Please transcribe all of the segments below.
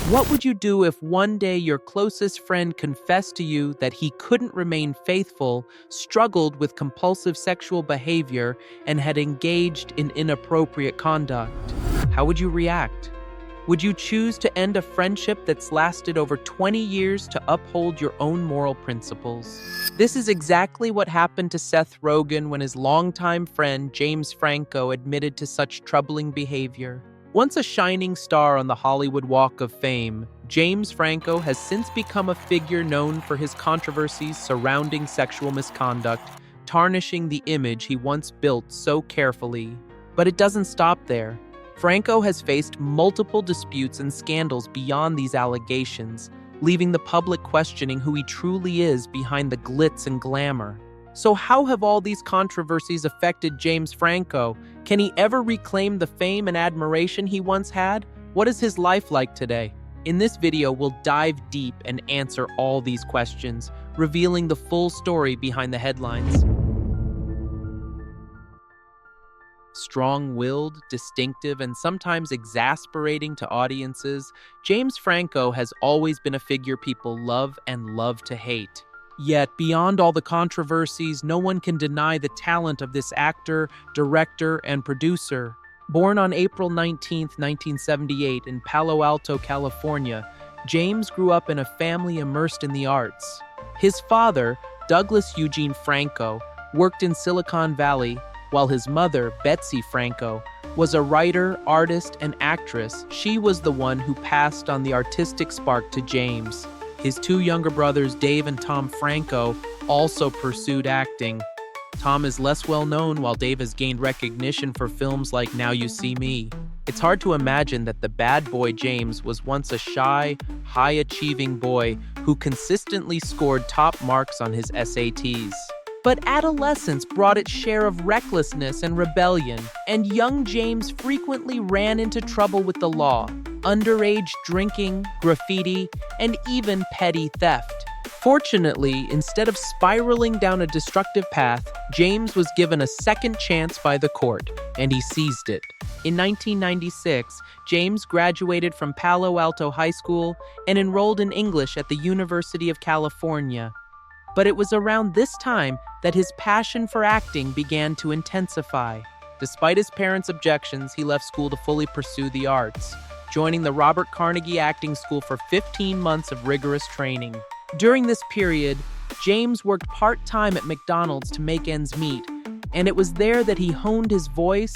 What would you do if one day your closest friend confessed to you that he couldn't remain faithful, struggled with compulsive sexual behavior, and had engaged in inappropriate conduct? How would you react? Would you choose to end a friendship that's lasted over 20 years to uphold your own moral principles? This is exactly what happened to Seth Rogen when his longtime friend James Franco admitted to such troubling behavior. Once a shining star on the Hollywood Walk of Fame, James Franco has since become a figure known for his controversies surrounding sexual misconduct, tarnishing the image he once built so carefully. But it doesn't stop there. Franco has faced multiple disputes and scandals beyond these allegations, leaving the public questioning who he truly is behind the glitz and glamour. So how have all these controversies affected James Franco? Can he ever reclaim the fame and admiration he once had? What is his life like today? In this video, we'll dive deep and answer all these questions, revealing the full story behind the headlines. Strong-willed, distinctive, and sometimes exasperating to audiences, James Franco has always been a figure people love and love to hate. Yet, beyond all the controversies, no one can deny the talent of this actor, director, and producer. Born on April 19, 1978 in Palo Alto, California, James grew up in a family immersed in the arts. His father, Douglas Eugene Franco, worked in Silicon Valley, while his mother, Betsy Franco, was a writer, artist, and actress. She was the one who passed on the artistic spark to James. His two younger brothers, Dave and Tom Franco, also pursued acting. Tom is less well known, while Dave has gained recognition for films like Now You See Me. It's hard to imagine that the bad boy James was once a shy, high-achieving boy who consistently scored top marks on his SATs. But adolescence brought its share of recklessness and rebellion, and young James frequently ran into trouble with the law, underage drinking, graffiti, and even petty theft. Fortunately, instead of spiraling down a destructive path, James was given a second chance by the court, and he seized it. In 1996, James graduated from Palo Alto High School and enrolled in English at the University of California. But it was around this time that his passion for acting began to intensify. Despite his parents' objections, he left school to fully pursue the arts, joining the Robert Carnegie Acting School for 15 months of rigorous training. During this period, James worked part-time at McDonald's to make ends meet, and it was there that he honed his voice,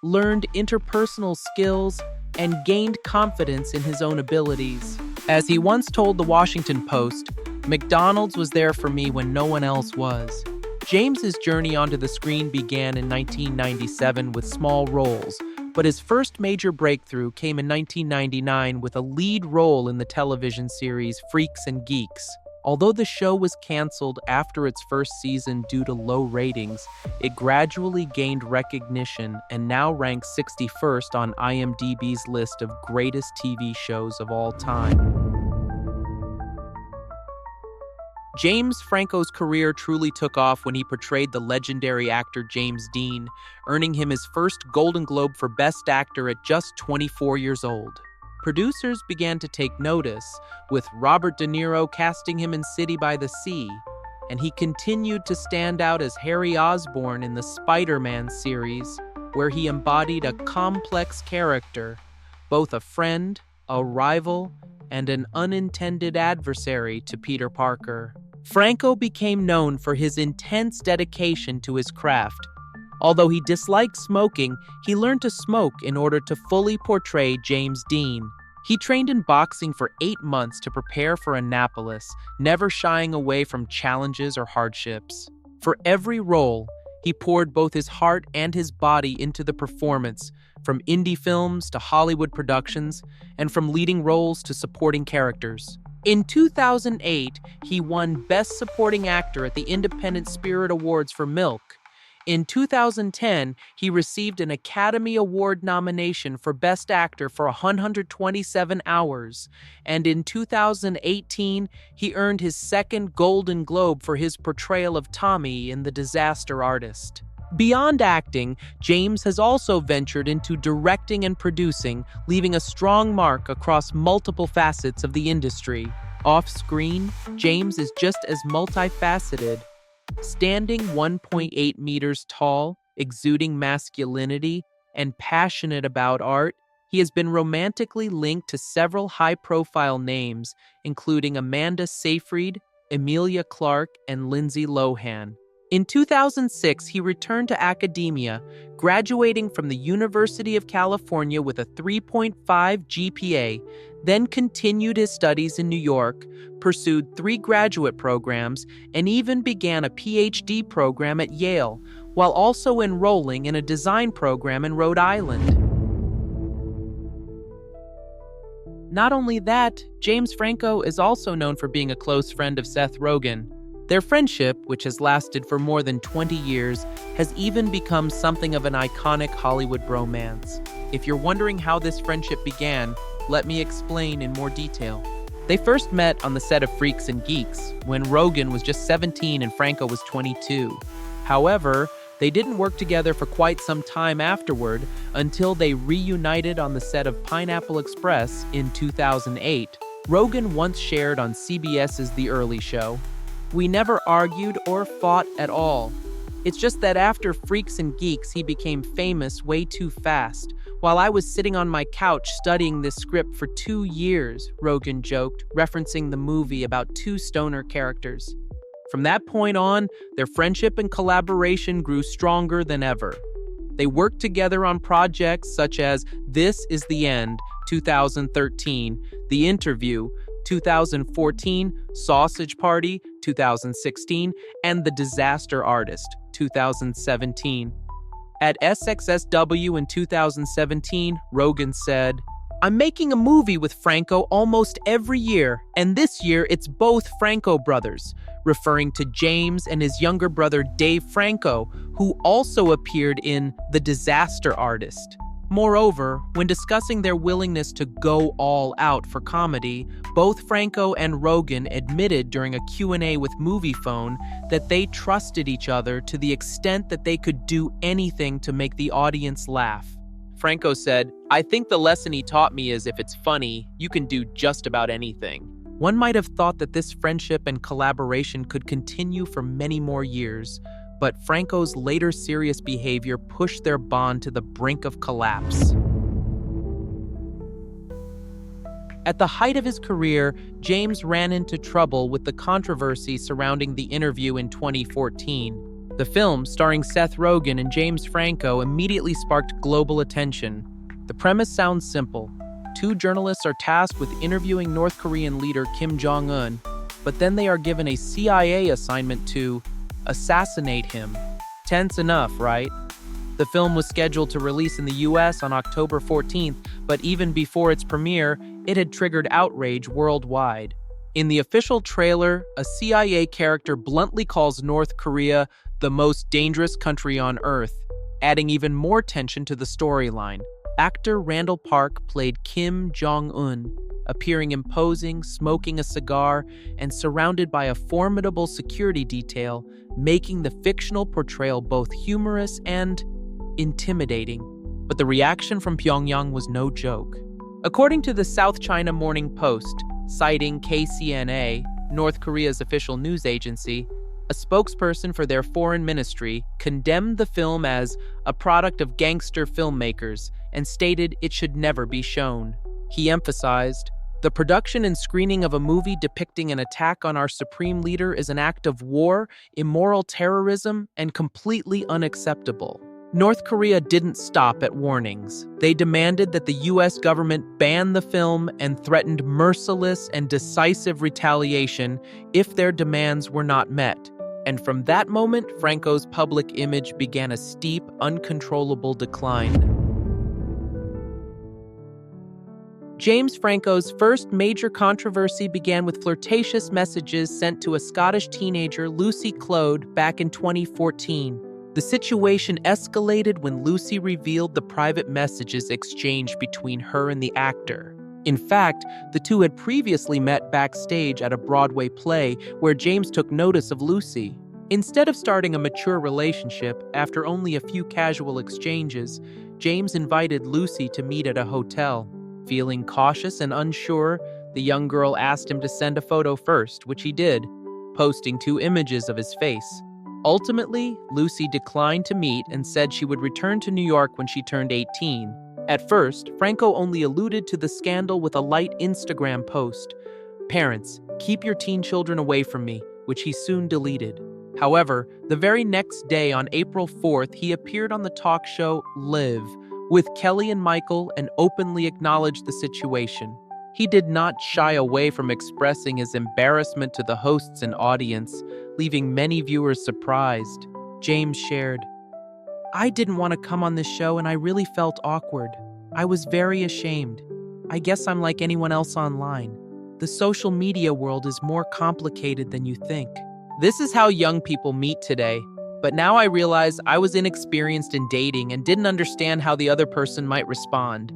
learned interpersonal skills, and gained confidence in his own abilities. As he once told the Washington Post, "McDonald's was there for me when no one else was." James's journey onto the screen began in 1997 with small roles, but his first major breakthrough came in 1999 with a lead role in the television series Freaks and Geeks. Although the show was canceled after its first season due to low ratings, it gradually gained recognition and now ranks 61st on IMDb's list of greatest TV shows of all time. James Franco's career truly took off when he portrayed the legendary actor James Dean, earning him his first Golden Globe for Best Actor at just 24 years old. Producers began to take notice, with Robert De Niro casting him in City by the Sea, and he continued to stand out as Harry Osborn in the Spider-Man series, where he embodied a complex character, both a friend, a rival, and an unintended adversary to Peter Parker. Franco became known for his intense dedication to his craft. Although he disliked smoking, he learned to smoke in order to fully portray James Dean. He trained in boxing for 8 months to prepare for Annapolis, never shying away from challenges or hardships. For every role, he poured both his heart and his body into the performance, from indie films to Hollywood productions, and from leading roles to supporting characters. In 2008, he won Best Supporting Actor at the Independent Spirit Awards for Milk. In 2010, he received an Academy Award nomination for Best Actor for 127 Hours, and in 2018, he earned his second Golden Globe for his portrayal of Tommy in The Disaster Artist. Beyond acting, James has also ventured into directing and producing, leaving a strong mark across multiple facets of the industry. Off-screen, James is just as multifaceted. Standing 1.8 meters tall, exuding masculinity, and passionate about art, he has been romantically linked to several high-profile names, including Amanda Seyfried, Emilia Clarke, and Lindsay Lohan. In 2006, he returned to academia, graduating from the University of California with a 3.5 GPA, then continued his studies in New York, pursued 3 graduate programs, and even began a PhD program at Yale, while also enrolling in a design program in Rhode Island. Not only that, James Franco is also known for being a close friend of Seth Rogen. Their friendship, which has lasted for more than 20 years, has even become something of an iconic Hollywood bromance. If you're wondering how this friendship began, let me explain in more detail. They first met on the set of Freaks and Geeks, when Rogen was just 17 and Franco was 22. However, they didn't work together for quite some time afterward until they reunited on the set of Pineapple Express in 2008. Rogen once shared on CBS's The Early Show, "We never argued or fought at all. It's just that after Freaks and Geeks, he became famous way too fast, while I was sitting on my couch studying this script for 2 years," Rogen joked, referencing the movie about 2 stoner characters. From that point on, their friendship and collaboration grew stronger than ever. They worked together on projects such as This Is the End, 2013, The Interview, 2014, Sausage Party, 2016, and The Disaster Artist, 2017. At SXSW in 2017, Rogen said, "I'm making a movie with Franco almost every year, and this year it's both Franco brothers," referring to James and his younger brother Dave Franco, who also appeared in The Disaster Artist. Moreover, when discussing their willingness to go all out for comedy, both Franco and Rogen admitted during a Q&A with Moviefone that they trusted each other to the extent that they could do anything to make the audience laugh. Franco said, "I think the lesson he taught me is if it's funny, you can do just about anything." One might have thought that this friendship and collaboration could continue for many more years, but Franco's later serious behavior pushed their bond to the brink of collapse. At the height of his career, James ran into trouble with the controversy surrounding The Interview in 2014. The film, starring Seth Rogen and James Franco, immediately sparked global attention. The premise sounds simple. 2 journalists are tasked with interviewing North Korean leader Kim Jong-un, but then they are given a CIA assignment to assassinate him. Tense enough, right? The film was scheduled to release in the US on October 14th, but even before its premiere, it had triggered outrage worldwide. In the official trailer, a CIA character bluntly calls North Korea the most dangerous country on Earth, adding even more tension to the storyline. Actor Randall Park played Kim Jong-un, appearing imposing, smoking a cigar, and surrounded by a formidable security detail, making the fictional portrayal both humorous and intimidating. But the reaction from Pyongyang was no joke. According to the South China Morning Post, citing KCNA, North Korea's official news agency, a spokesperson for their foreign ministry condemned the film as a product of gangster filmmakers and stated it should never be shown. He emphasized, "The production and screening of a movie depicting an attack on our supreme leader is an act of war, immoral terrorism, and completely unacceptable." North Korea didn't stop at warnings. They demanded that the US government ban the film and threatened merciless and decisive retaliation if their demands were not met. And from that moment, Franco's public image began a steep, uncontrollable decline. James Franco's first major controversy began with flirtatious messages sent to a Scottish teenager, Lucy Clode, back in 2014. The situation escalated when Lucy revealed the private messages exchanged between her and the actor. In fact, the two had previously met backstage at a Broadway play where James took notice of Lucy. Instead of starting a mature relationship after only a few casual exchanges, James invited Lucy to meet at a hotel. Feeling cautious and unsure, the young girl asked him to send a photo first, which he did, posting 2 images of his face. Ultimately, Lucy declined to meet and said she would return to New York when she turned 18. At first, Franco only alluded to the scandal with a light Instagram post. "Parents, keep your teen children away from me," which he soon deleted. However, the very next day on April 4th, he appeared on the talk show Live with Kelly and Michael and openly acknowledged the situation. He did not shy away from expressing his embarrassment to the hosts and audience, leaving many viewers surprised. James shared, "I didn't want to come on this show and I really felt awkward. I was very ashamed. I guess I'm like anyone else online. The social media world is more complicated than you think." This is how young people meet today. But now I realize I was inexperienced in dating and didn't understand how the other person might respond.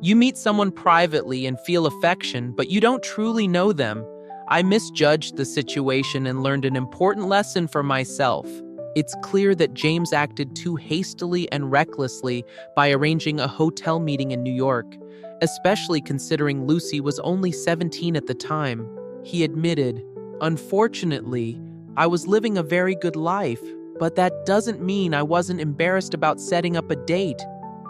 You meet someone privately and feel affection, but you don't truly know them. I misjudged the situation and learned an important lesson for myself. It's clear that James acted too hastily and recklessly by arranging a hotel meeting in New York, especially considering Lucy was only 17 at the time. He admitted, "Unfortunately, I was living a very good life, but that doesn't mean I wasn't embarrassed about setting up a date.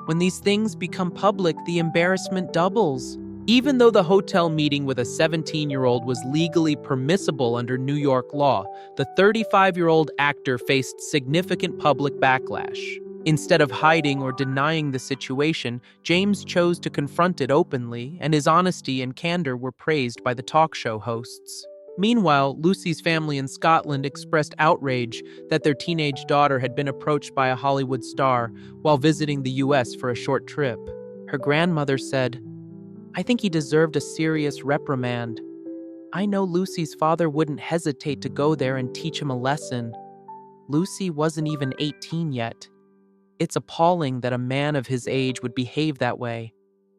When these things become public, the embarrassment doubles." Even though the hotel meeting with a 17-year-old was legally permissible under New York law, the 35-year-old actor faced significant public backlash. Instead of hiding or denying the situation, James chose to confront it openly, and his honesty and candor were praised by the talk show hosts. Meanwhile, Lucy's family in Scotland expressed outrage that their teenage daughter had been approached by a Hollywood star while visiting the US for a short trip. Her grandmother said, "I think he deserved a serious reprimand. I know Lucy's father wouldn't hesitate to go there and teach him a lesson. Lucy wasn't even 18 yet. It's appalling that a man of his age would behave that way,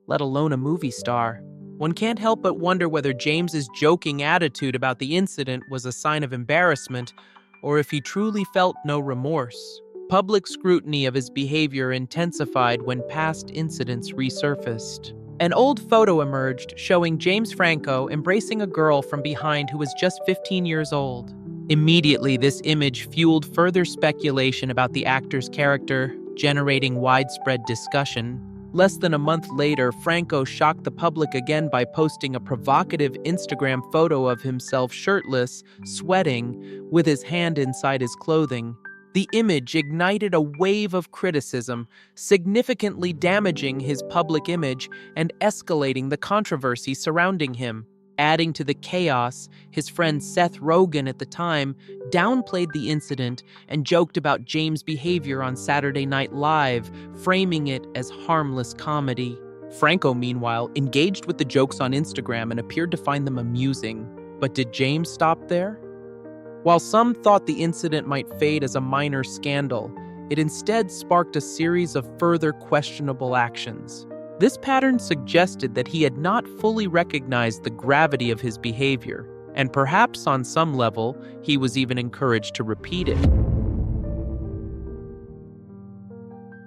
let alone a movie star." One can't help but wonder whether James's joking attitude about the incident was a sign of embarrassment, or if he truly felt no remorse. Public scrutiny of his behavior intensified when past incidents resurfaced. An old photo emerged showing James Franco embracing a girl from behind who was just 15 years old. Immediately, this image fueled further speculation about the actor's character, generating widespread discussion. Less than a month later, Franco shocked the public again by posting a provocative Instagram photo of himself shirtless, sweating, with his hand inside his clothing. The image ignited a wave of criticism, significantly damaging his public image and escalating the controversy surrounding him. Adding to the chaos, his friend Seth Rogen at the time downplayed the incident and joked about James' behavior on Saturday Night Live, framing it as harmless comedy. Franco, meanwhile, engaged with the jokes on Instagram and appeared to find them amusing. But did James stop there? While some thought the incident might fade as a minor scandal, it instead sparked a series of further questionable actions. This pattern suggested that he had not fully recognized the gravity of his behavior, and perhaps on some level, he was even encouraged to repeat it.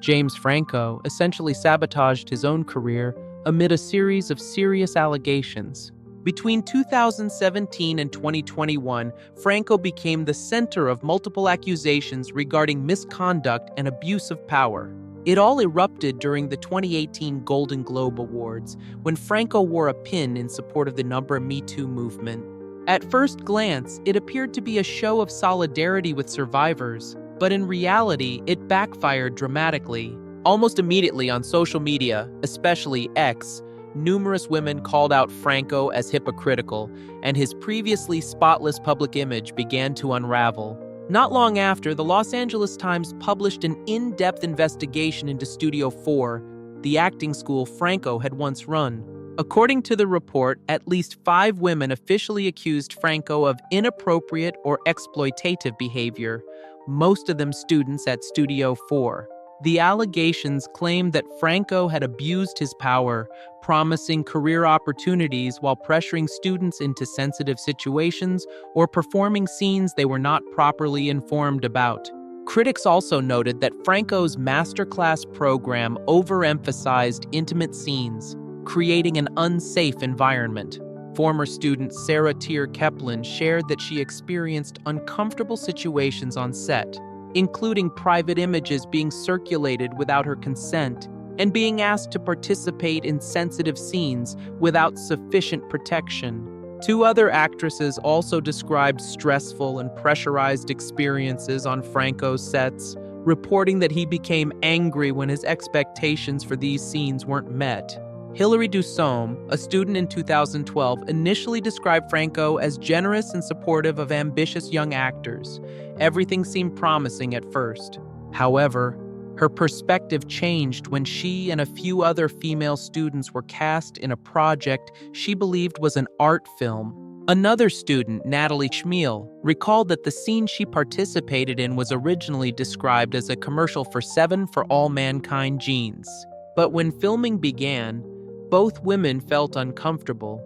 James Franco essentially sabotaged his own career amid a series of serious allegations. Between 2017 and 2021, Franco became the center of multiple accusations regarding misconduct and abuse of power. It all erupted during the 2018 Golden Globe Awards, when Franco wore a pin in support of the Me Too movement. At first glance, it appeared to be a show of solidarity with survivors, but in reality, it backfired dramatically. Almost immediately on social media, especially X, numerous women called out Franco as hypocritical, and his previously spotless public image began to unravel. Not long after, the Los Angeles Times published an in-depth investigation into Studio 4, the acting school Franco had once run. According to the report, at least 5 women officially accused Franco of inappropriate or exploitative behavior, most of them students at Studio 4. The allegations claimed that Franco had abused his power, promising career opportunities while pressuring students into sensitive situations or performing scenes they were not properly informed about. Critics also noted that Franco's masterclass program overemphasized intimate scenes, creating an unsafe environment. Former student Sarah Tier Keplin shared that she experienced uncomfortable situations on set, including private images being circulated without her consent and being asked to participate in sensitive scenes without sufficient protection. Two other actresses also described stressful and pressurized experiences on Franco's sets, reporting that he became angry when his expectations for these scenes weren't met. Hilary Dussomme, a student in 2012, initially described Franco as generous and supportive of ambitious young actors. Everything seemed promising at first. However, her perspective changed when she and a few other female students were cast in a project she believed was an art film. Another student, Natalie Schmiel, recalled that the scene she participated in was originally described as a commercial for 7 For All Mankind jeans. But when filming began, both women felt uncomfortable.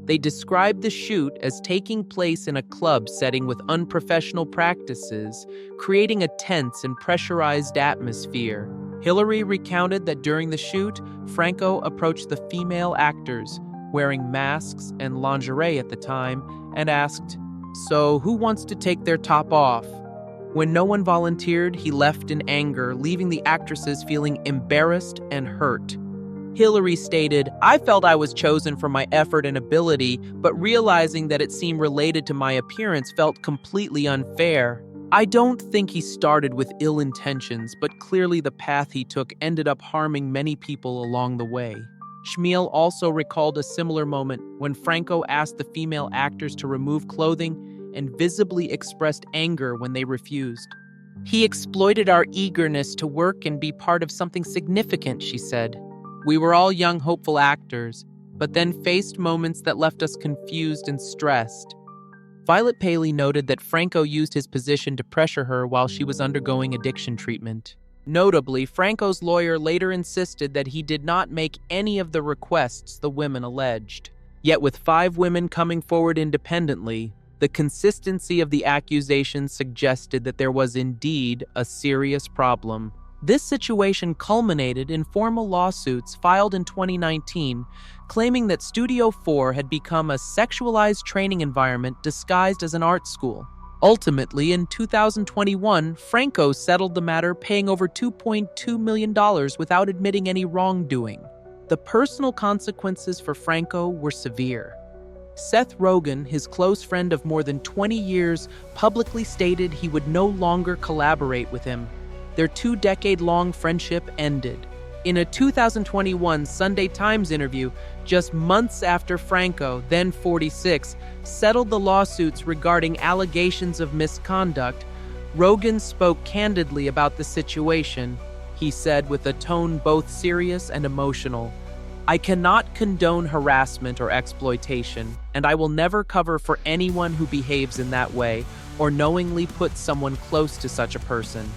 They described the shoot as taking place in a club setting with unprofessional practices, creating a tense and pressurized atmosphere. Hilary recounted that during the shoot, Franco approached the female actors, wearing masks and lingerie at the time, and asked, "So who wants to take their top off?" When no one volunteered, he left in anger, leaving the actresses feeling embarrassed and hurt. Hilary stated, "I felt I was chosen for my effort and ability, but realizing that it seemed related to my appearance felt completely unfair. I don't think he started with ill intentions, but clearly the path he took ended up harming many people along the way." Schmiel also recalled a similar moment when Franco asked the female actors to remove clothing and visibly expressed anger when they refused. "He exploited our eagerness to work and be part of something significant," she said. "We were all young, hopeful actors, but then faced moments that left us confused and stressed." Violet Paley noted that Franco used his position to pressure her while she was undergoing addiction treatment. Notably, Franco's lawyer later insisted that he did not make any of the requests the women alleged. Yet with 5 women coming forward independently, the consistency of the accusations suggested that there was indeed a serious problem. This situation culminated in formal lawsuits filed in 2019, claiming that Studio 4 had become a sexualized training environment disguised as an art school. Ultimately, in 2021, Franco settled the matter, paying over $2.2 million without admitting any wrongdoing. The personal consequences for Franco were severe. Seth Rogen, his close friend of more than 20 years, publicly stated he would no longer collaborate with him. Their 2-decade-long friendship ended. In a 2021 Sunday Times interview, just months after Franco, then 46, settled the lawsuits regarding allegations of misconduct, Rogen spoke candidly about the situation. He said with a tone both serious and emotional, "I cannot condone harassment or exploitation, and I will never cover for anyone who behaves in that way or knowingly puts someone close to such a person."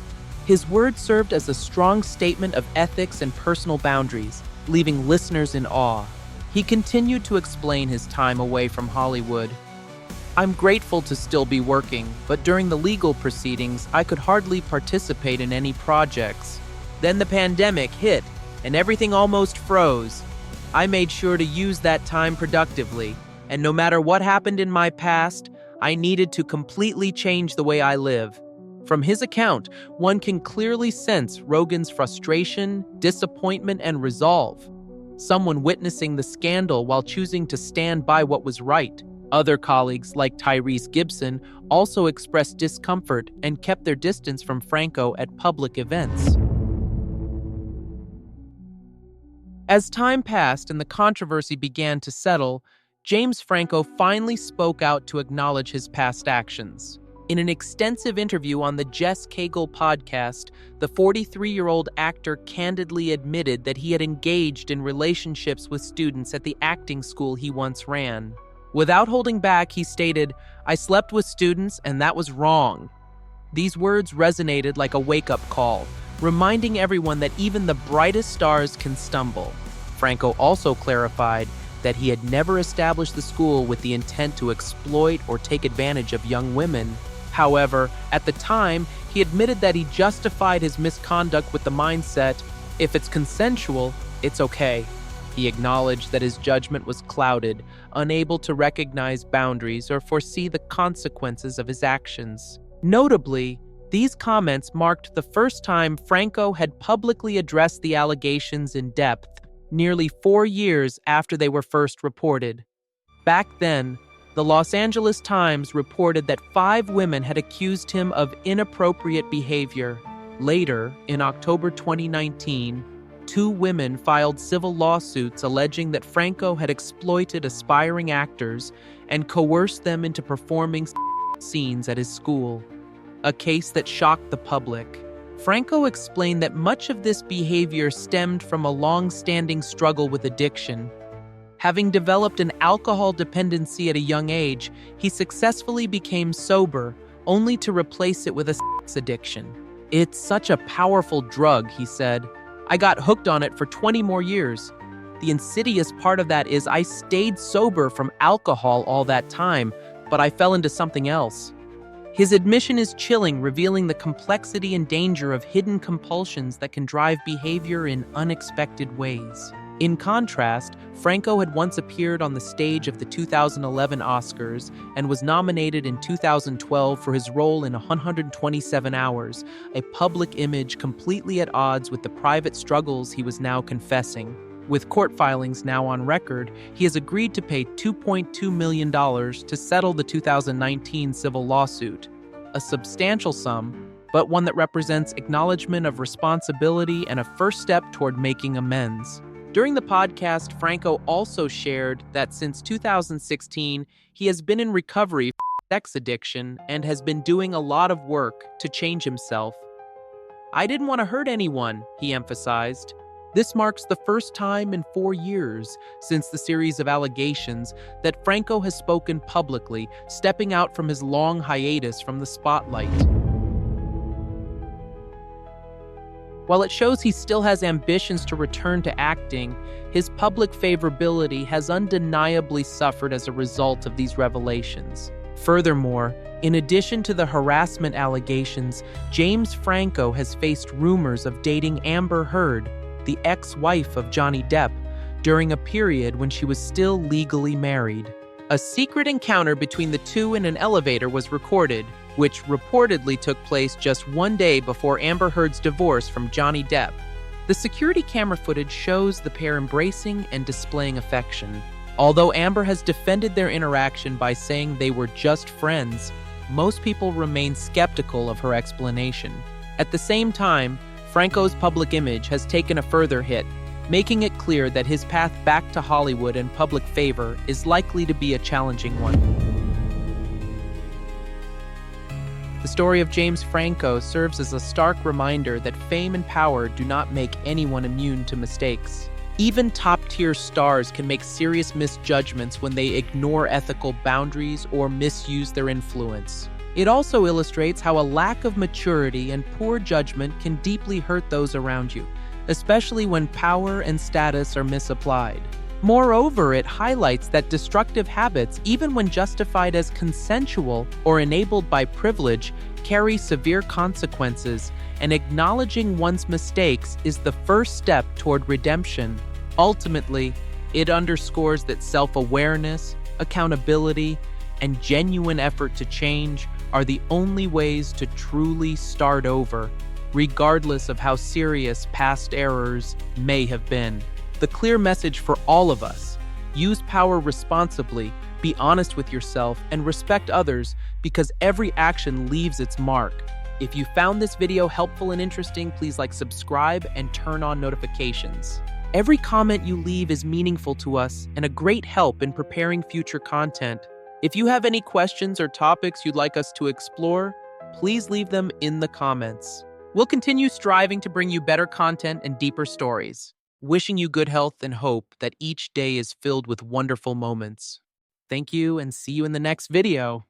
His words served as a strong statement of ethics and personal boundaries, leaving listeners in awe. He continued to explain his time away from Hollywood. "I'm grateful to still be working, but during the legal proceedings, I could hardly participate in any projects. Then the pandemic hit, and everything almost froze. I made sure to use that time productively, and no matter what happened in my past, I needed to completely change the way I live." From his account, one can clearly sense Rogen's frustration, disappointment, and resolve. Someone witnessing the scandal while choosing to stand by what was right. Other colleagues, like Tyrese Gibson, also expressed discomfort and kept their distance from Franco at public events. As time passed and the controversy began to settle, James Franco finally spoke out to acknowledge his past actions. In an extensive interview on the Jess Cagle podcast, the 43-year-old actor candidly admitted that he had engaged in relationships with students at the acting school he once ran. Without holding back, he stated, "I slept with students and that was wrong." These words resonated like a wake-up call, reminding everyone that even the brightest stars can stumble. Franco also clarified that he had never established the school with the intent to exploit or take advantage of young women. However, at the time, he admitted that he justified his misconduct with the mindset, if it's consensual, it's okay. He acknowledged that his judgment was clouded, unable to recognize boundaries or foresee the consequences of his actions. Notably, these comments marked the first time Franco had publicly addressed the allegations in depth, nearly 4 years after they were first reported. Back then, the Los Angeles Times reported that 5 women had accused him of inappropriate behavior. Later, in October 2019, 2 women filed civil lawsuits alleging that Franco had exploited aspiring actors and coerced them into performing scenes at his school, a case that shocked the public. Franco explained that much of this behavior stemmed from a long-standing struggle with addiction. Having developed an alcohol dependency at a young age, he successfully became sober, only to replace it with a sex addiction. "It's such a powerful drug," he said. "I got hooked on it for 20 more years. The insidious part of that is I stayed sober from alcohol all that time, but I fell into something else." His admission is chilling, revealing the complexity and danger of hidden compulsions that can drive behavior in unexpected ways. In contrast, Franco had once appeared on the stage of the 2011 Oscars and was nominated in 2012 for his role in 127 Hours, a public image completely at odds with the private struggles he was now confessing. With court filings now on record, he has agreed to pay $2.2 million to settle the 2019 civil lawsuit, a substantial sum, but one that represents acknowledgement of responsibility and a first step toward making amends. During the podcast, Franco also shared that since 2016, he has been in recovery for sex addiction and has been doing a lot of work to change himself. "I didn't want to hurt anyone," he emphasized. This marks the first time in 4 years since the series of allegations that Franco has spoken publicly, stepping out from his long hiatus from the spotlight. While it shows he still has ambitions to return to acting, his public favorability has undeniably suffered as a result of these revelations. Furthermore, in addition to the harassment allegations, James Franco has faced rumors of dating Amber Heard, the ex-wife of Johnny Depp, during a period when she was still legally married. A secret encounter between the two in an elevator was recorded, which reportedly took place just 1 day before Amber Heard's divorce from Johnny Depp. The security camera footage shows the pair embracing and displaying affection. Although Amber has defended their interaction by saying they were just friends, most people remain skeptical of her explanation. At the same time, Franco's public image has taken a further hit, making it clear that his path back to Hollywood and public favor is likely to be a challenging one. The story of James Franco serves as a stark reminder that fame and power do not make anyone immune to mistakes. Even top-tier stars can make serious misjudgments when they ignore ethical boundaries or misuse their influence. It also illustrates how a lack of maturity and poor judgment can deeply hurt those around you, especially when power and status are misapplied. Moreover, it highlights that destructive habits, even when justified as consensual or enabled by privilege, carry severe consequences, and acknowledging one's mistakes is the first step toward redemption. Ultimately, it underscores that self-awareness, accountability, and genuine effort to change are the only ways to truly start over, regardless of how serious past errors may have been. The clear message for all of us: use power responsibly, be honest with yourself, and respect others, because every action leaves its mark. If you found this video helpful and interesting, please subscribe, and turn on notifications. Every comment you leave is meaningful to us and a great help in preparing future content. If you have any questions or topics you'd like us to explore, please leave them in the comments. We'll continue striving to bring you better content and deeper stories. Wishing you good health and hope that each day is filled with wonderful moments. Thank you, and see you in the next video.